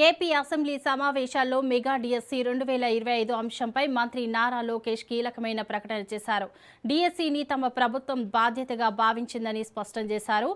AP assembly సమావేశాల్లో mega DSC 2025 అంశంపై మంత్రి నారా లోకేష్ కీలకమైన ప్రకటన చేశారు. డిఎస్సిని తమ ప్రభుత్వం బాధ్యతగా భావించిందని స్పష్టం చేశారు.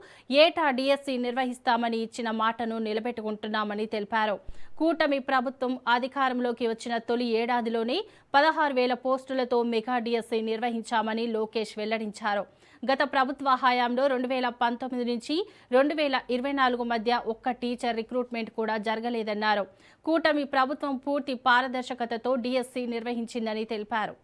ఏటా డిఎస్సి నిర్వహిస్తామని ఇచ్చిన మాటను నిలబెట్టుకుంటున్నామని తెలిపారు. కూటమి ప్రభుత్వం అధికారంలోకి వచ్చిన తొలి ఏడాదిలోనే 16,000 పోస్టులతో మెగా డిఎస్సి నిర్వహించామని లోకేష్ వెల్లడించారు. గత ప్రభుత్వ హయాంలో 2019 నుంచి 2024 మధ్య ఒక్క టీచర్ రిక్రూట్మెంట్ కూడా జరగలేదన్నారు. కూటమి ప్రభుత్వం పూర్తి పారదర్శకతతో డిఎస్సి నిర్వహించిందని తెలిపారు.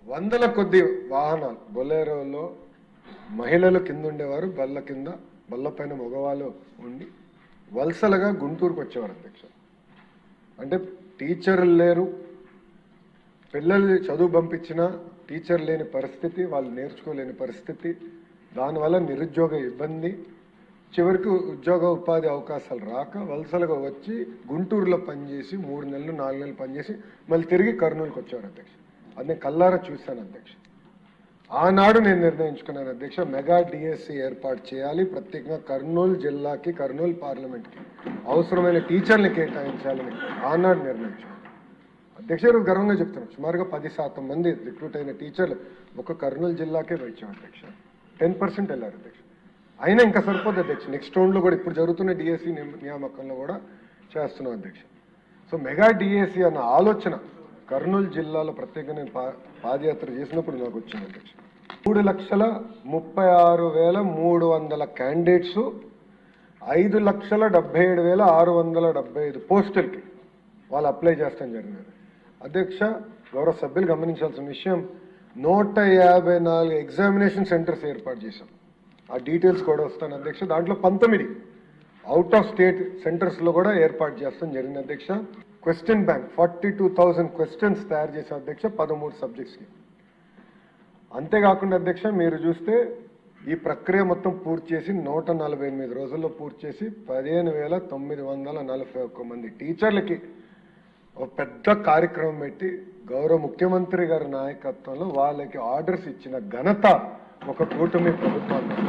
వందల కొద్ది వాహనాలు బొలెరోలో మహిళలు కింద ఉండేవారు, బల్లపైన మగవాళ్ళు ఉండి వలసలుగా గుంటూరుకు వచ్చేవారు అధ్యక్ష. అంటే టీచర్లు లేరు, పిల్లలు చదువు పంపించిన టీచర్ లేని పరిస్థితి, వాళ్ళు నేర్చుకోలేని పరిస్థితి, దానివల్ల నిరుద్యోగ ఇబ్బంది, చివరికి ఉద్యోగ ఉపాధి అవకాశాలు రాక వలసలుగా వచ్చి గుంటూరులో పనిచేసి 3 నెలలు 4 నెలలు పనిచేసి మళ్ళీ తిరిగి కర్నూలుకి వచ్చేవారు అధ్యక్ష. అది నేను కల్లారా చూశాను అధ్యక్ష. ఆనాడు నేను నిర్ణయించుకున్నాను అధ్యక్ష, మెగా డిఎస్సి ఏర్పాటు చేయాలి, ప్రత్యేకంగా కర్నూలు జిల్లాకి, కర్నూలు పార్లమెంట్కి అవసరమైన టీచర్ని కేటాయించాలని ఆనాడు నిర్ణయించాను అధ్యక్ష. గర్వంగా చెప్తున్నాను, సుమారుగా 10% మంది రిక్రూట్ అయిన టీచర్లు ఒక కర్నూలు జిల్లాకే వచ్చాం అధ్యక్ష. 10% వెళ్ళారు అధ్యక్ష. అయినా ఇంకా సరిపోదు అధ్యక్ష. నెక్స్ట్ రౌండ్లో కూడా ఇప్పుడు జరుగుతున్న డిఎస్సి నియామకంలో కూడా చేస్తున్నాం అధ్యక్ష. సో మెగా డిఎస్సి అన్న ఆలోచన కర్నూలు జిల్లాలో ప్రత్యేకంగా నేను పాదయాత్ర చేసినప్పుడు నాకు వచ్చింది అధ్యక్ష. 3,36,300 క్యాండిడేట్స్ 5,77,675 పోస్టులకి వాళ్ళు అప్లై చేస్తాం జరిగినది అధ్యక్ష. గౌరవ సభ్యులు గమనించాల్సిన విషయం, 154 ఎగ్జామినేషన్ సెంటర్స్ ఏర్పాటు చేశాం. ఆ డీటెయిల్స్ కూడా వస్తాను అధ్యక్ష. దాంట్లో 19 అవుట్ ఆఫ్ స్టేట్ సెంటర్స్లో కూడా ఏర్పాటు చేస్తాం జరిగింది అధ్యక్ష. క్వశ్చన్ బ్యాంక్ 42,000 క్వశ్చన్స్ తయారు చేశాం అధ్యక్ష 13 సబ్జెక్ట్స్కి. అంతేకాకుండా అధ్యక్ష, మీరు చూస్తే ఈ ప్రక్రియ మొత్తం పూర్తి చేసి 148 రోజుల్లో పూర్తి చేసి 15,941 మంది టీచర్లకి ఒక పెద్ద కార్యక్రమం పెట్టి గౌరవ ముఖ్యమంత్రి గారి నాయకత్వంలో వాళ్ళకి ఆర్డర్స్ ఇచ్చిన ఘనత ఒక కూటమి ప్రభుత్వానికి.